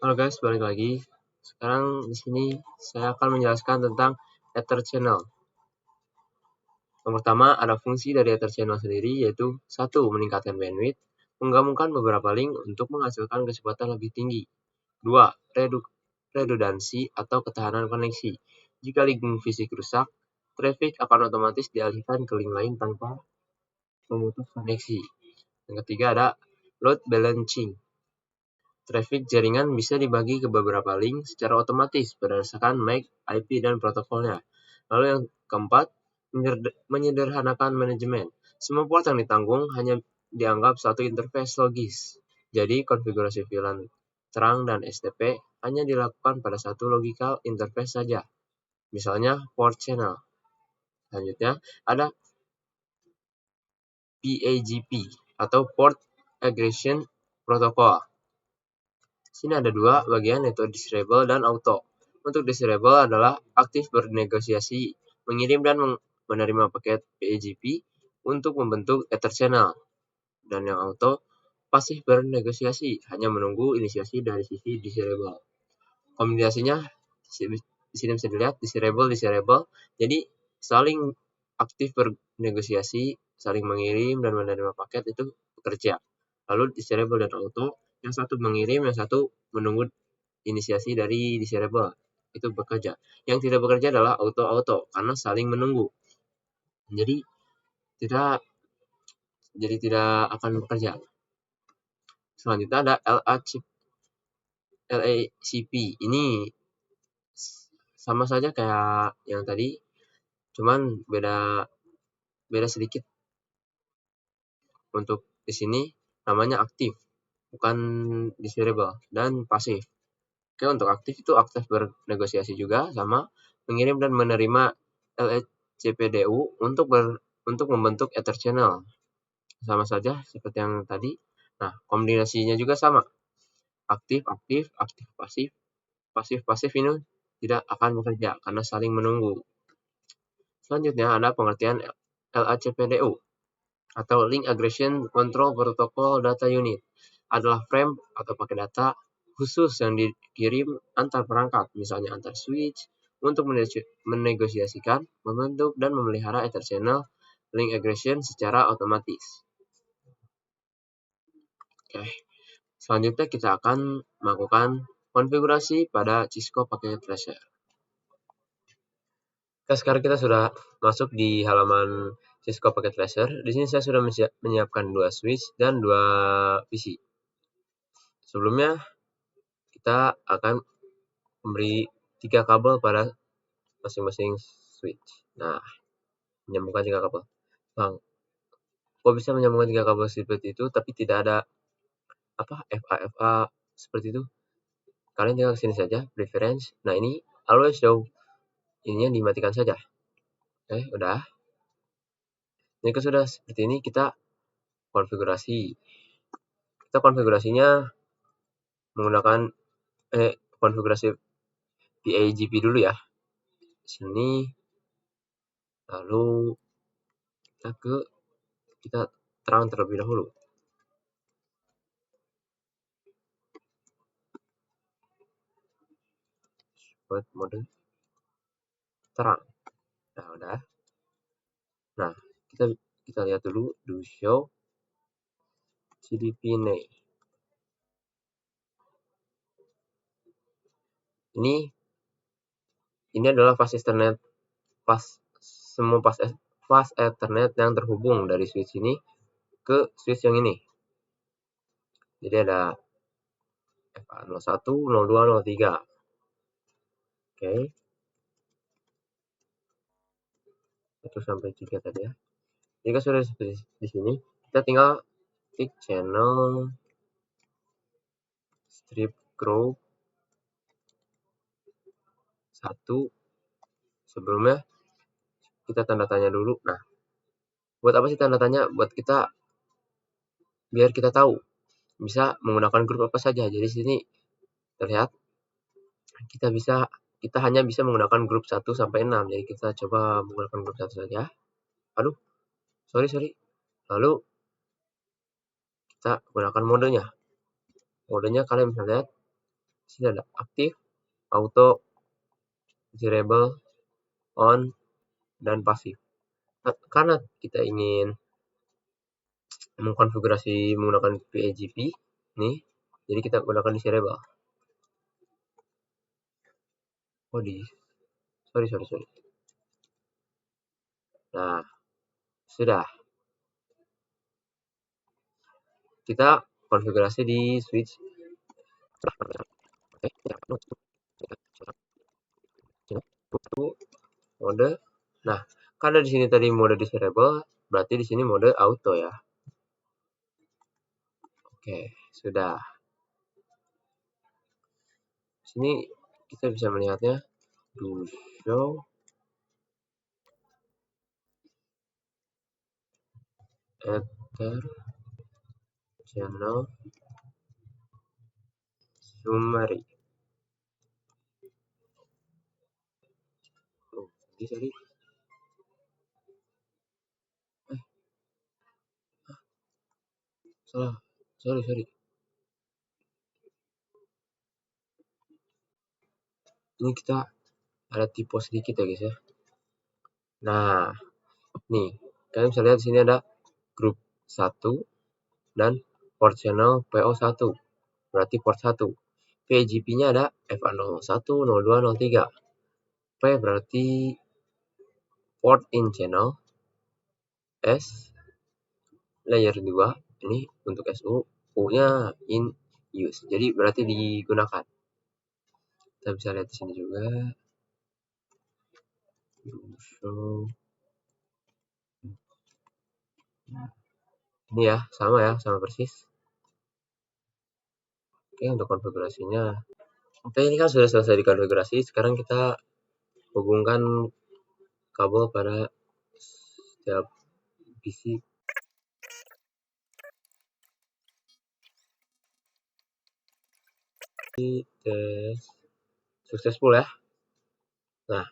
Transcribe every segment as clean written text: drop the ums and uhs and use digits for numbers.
Halo guys, balik lagi. Sekarang di sini saya akan menjelaskan tentang Ether Channel. Yang pertama, ada fungsi dari Ether Channel sendiri, yaitu 1. Meningkatkan bandwidth, menggabungkan beberapa link untuk menghasilkan kecepatan lebih tinggi. 2. Redundansi atau ketahanan koneksi. Jika link fisik rusak, traffic akan otomatis dialihkan ke link lain tanpa memutus koneksi. Yang ketiga ada load balancing. Traffic jaringan bisa dibagi ke beberapa link secara otomatis berdasarkan MAC, IP, dan protokolnya. Lalu yang keempat, menyederhanakan manajemen. Semua port yang ditanggung hanya dianggap satu interface logis. Jadi konfigurasi VLAN terang dan STP hanya dilakukan pada satu logical interface saja. Misalnya port channel. Selanjutnya ada PAGP atau Port Aggregation Protocol. Sini ada dua bagian, yaitu disable dan auto. Untuk disable adalah aktif bernegosiasi, mengirim dan menerima paket PAGP untuk membentuk Ether Channel. Dan yang auto, pasif bernegosiasi, hanya menunggu inisiasi dari sisi disable. Kombinasinya di sini bisa dilihat disable. Jadi saling aktif bernegosiasi, saling mengirim dan menerima paket itu bekerja. Lalu disable dan auto, yang satu mengirim, yang satu menunggu inisiasi dari disable, itu bekerja. Yang tidak bekerja adalah auto karena saling menunggu. Jadi tidak akan bekerja. Selanjutnya ada LACP. Ini sama saja kayak yang tadi, cuman beda sedikit. Untuk di sini namanya aktif, bukan disable, dan pasif. Oke, untuk aktif itu aktif bernegosiasi juga, sama mengirim dan menerima LACPDU untuk membentuk Ether Channel. Sama saja seperti yang tadi. Nah, kombinasinya juga sama. Aktif, pasif ini tidak akan bekerja karena saling menunggu. Selanjutnya ada pengertian LACPDU atau Link Aggregation Control Protocol Data Unit. Adalah frame atau paket data khusus yang dikirim antar perangkat, misalnya antar switch, untuk menegosiasikan, membentuk, dan memelihara Ether Channel link aggregation secara otomatis. Oke. Selanjutnya kita akan melakukan konfigurasi pada Cisco Packet Tracer. Sekarang kita sudah masuk di halaman Cisco Packet Tracer. Di sini saya sudah menyiapkan 2 switch dan 2 PC. Sebelumnya kita akan memberi 3 kabel pada masing-masing switch. Nah, menyambungkan 3 kabel. Bang, kok bisa menyambungkan 3 kabel seperti itu tapi tidak ada FA seperti itu? Kalian tinggal kesini saja, preference. Nah, ini always show, ininya dimatikan saja. Oke, udah. Jika sudah seperti ini, kita konfigurasi. Kita konfigurasinya menggunakan konfigurasi PAGP dulu ya. Sini, lalu kita terang terlebih dahulu. Buat mode terang. Nah, udah. Nah, kita lihat dulu do show CDP name. Ini adalah fast Ethernet, semua fast Ethernet yang terhubung dari switch ini ke switch yang ini. Jadi ada FA01, 02, 03. Oke. 1 sampai 3 tadi ya. Jika sudah seperti di sini, kita tinggal klik channel strip group 1. Sebelumnya kita tanda tanya dulu. Nah, buat apa sih tanda tanya? Buat biar kita tahu bisa menggunakan grup apa saja. Jadi sini terlihat kita hanya bisa menggunakan grup 1 sampai 6. Jadi kita coba menggunakan grup 1 saja. Aduh, sorry. Lalu kita gunakan modenya. Modenya kalian bisa lihat Di sini ada aktif, auto, disable, on, dan pasif. Karena kita ingin mengkonfigurasi menggunakan PAGP nih, jadi kita gunakan disable. Sorry. Nah, sudah. Kita konfigurasi di switch mode. Nah, karena di sini tadi mode disable, berarti di sini mode auto ya. Oke, sudah. Di sini kita bisa melihatnya do show ether channel summary. Sorry. Salah. Sorry. Ini kita ada typo sedikit ya guys ya. Nah, nih, kalian bisa lihat di sini ada grup 1 dan port channel PO1. Berarti port 1. PGP-nya ada FA01, 02, 03. P berarti port in channel. S layer 2 ini untuk SU, U-nya in use. Jadi berarti digunakan. Kita bisa lihat di sini juga. Ini ya, sama persis. Oke, untuk konfigurasinya. Oke, ini kan sudah selesai dikonfigurasi. Sekarang kita hubungkan kabel pada setiap PC. Tes successful ya. Nah,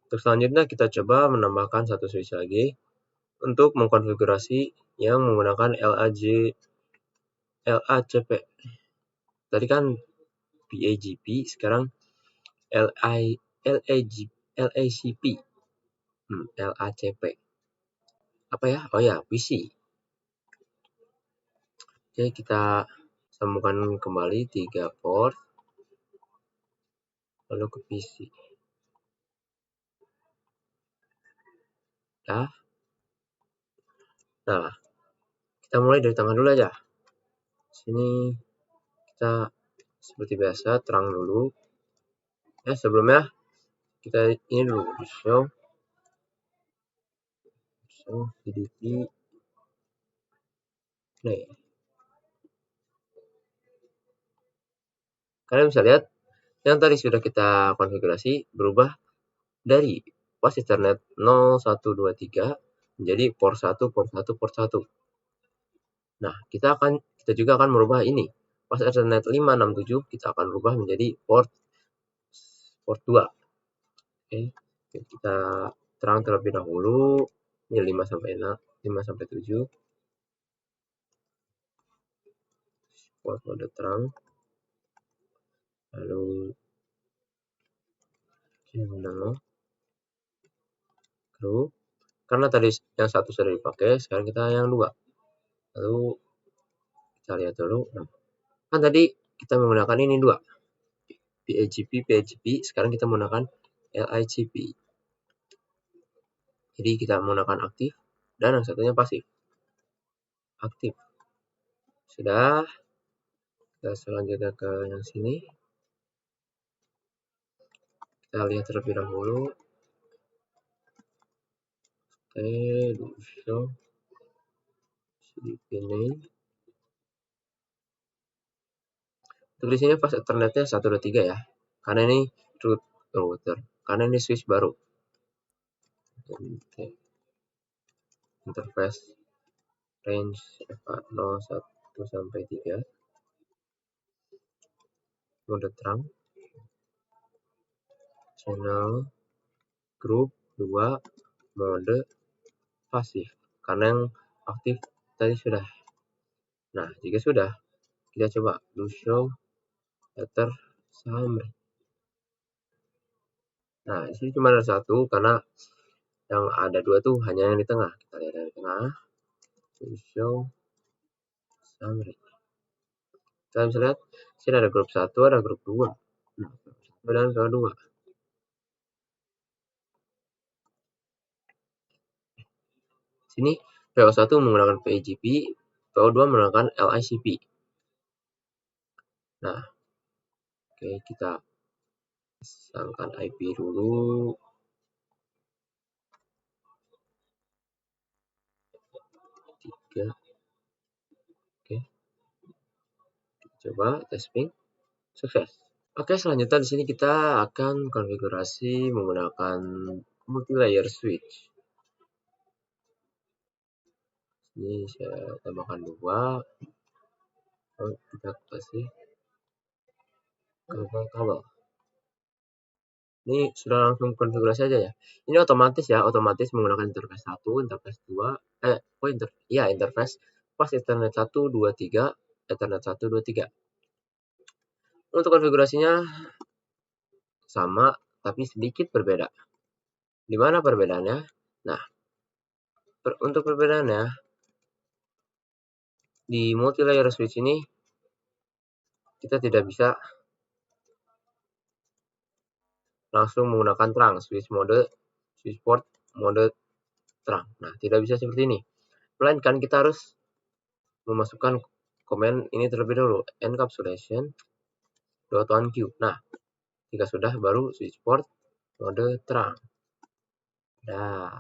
untuk selanjutnya kita coba menambahkan satu switch lagi untuk mengkonfigurasi yang menggunakan LACP. Tadi kan PAGP, sekarang LACP. LACP. Apa ya? Oh ya, PC. Oke, kita sambungkan kembali 3 port lalu ke PC. Ya. Nah, kita mulai dari tengah dulu aja. Sini kita seperti biasa terang dulu. Ya, sebelumnya kita ini dulu show PDP play. Kalian bisa lihat yang tadi sudah kita konfigurasi berubah dari pas Ethernet 0123 menjadi port 1, port 1, port 1. Nah, kita juga akan merubah ini. Pas Ethernet 567 kita akan berubah menjadi port 2. Oke, kita terang terlebih dahulu. Ini 5 sampai 7. Port mode terang. Lalu channel group. Karena tadi yang satu sudah dipakai, sekarang kita yang 2. Lalu kita lihat dulu. Nah, kan tadi kita menggunakan ini 2. PAGP. Sekarang kita menggunakan LICP. Jadi kita menggunakan aktif dan yang satunya pasif. Aktif. Sudah. Kita selanjutnya ke yang sini. Kita lihat terlebih dahulu. Oke, show. Ini. Untuk di sini pas Ethernetnya 123 ya. Karena ini router. Karena ini switch baru. Interface range FA01 sampai 3. Mode terang. Channel group 2 mode pasif. Karena yang aktif tadi sudah. Nah, jika sudah, kita coba do show ether Summary. Nah, di sini cuma ada satu karena yang ada dua tuh hanya yang di tengah. Kita lihat yang di tengah. Show summary. Kita bisa lihat sini ada grup 1, ada grup 2. Nah, dan kedua. Sini PO1 menggunakan PGP, PO2 menggunakan LICP. Nah, oke, kita pasangkan IP dulu. Oke, coba testing, sukses. Oke, selanjutnya di sini kita akan konfigurasi menggunakan multi-layer switch. Ini saya tambahkan 2. Kita kasih kabel. Ini sudah langsung konfigurasi aja ya. Ini otomatis ya, otomatis menggunakan interface 1, interface 2, interface pas Ethernet 1, 2, 3, Ethernet 1, 2, 3. Untuk konfigurasinya sama, tapi sedikit berbeda. Di mana perbedaannya? Nah, untuk perbedaannya, di multi-layer switch ini, kita tidak bisa langsung menggunakan terang, switch port mode terang. Nah, tidak bisa seperti ini. Melainkan kita harus memasukkan komen ini terlebih dahulu, encapsulation .1q. Nah, jika sudah baru switch port mode terang. Nah,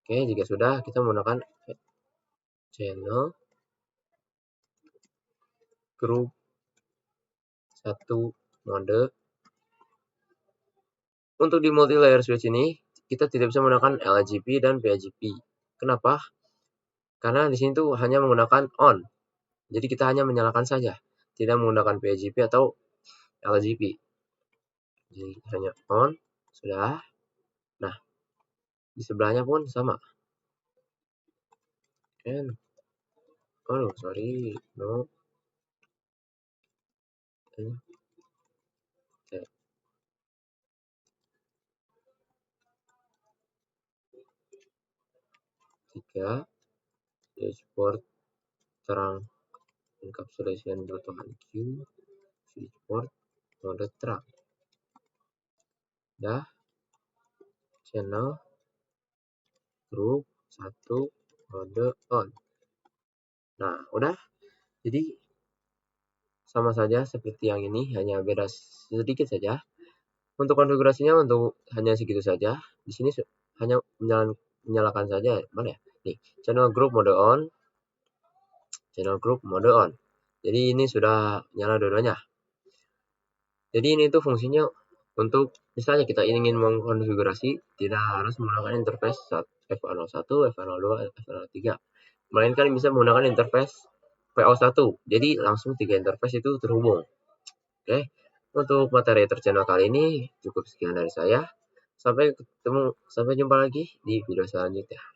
oke, jika sudah kita menggunakan channel group 1 mode. Untuk di multi layer switch ini kita tidak bisa menggunakan LGP dan PGP. Kenapa? Karena di sini tuh hanya menggunakan on. Jadi kita hanya menyalakan saja, tidak menggunakan PGP atau LGP. Jadi hanya on, sudah. Nah, di sebelahnya pun sama. And, sorry, no. And, okay. 3, switchport terang encapsulation .1q, switchport mode terang. Dah, channel group 1 mode on. Nah, udah. Jadi sama saja seperti yang ini, hanya beda sedikit saja. Untuk konfigurasinya untuk hanya segitu saja. Di sini hanya menyalakan saja. Mana ya? Nih, channel group mode on. Channel group mode on. Jadi ini sudah nyala dua-duanya. Jadi ini tuh fungsinya untuk misalnya kita ingin mengkonfigurasi tidak harus menggunakan interface FA01, FA02, FA03. Melainkan bisa menggunakan interface PO1. Jadi langsung 3 interface itu terhubung. Oke. Untuk materi Etherchannel kali ini cukup sekian dari saya. Sampai jumpa lagi di video selanjutnya.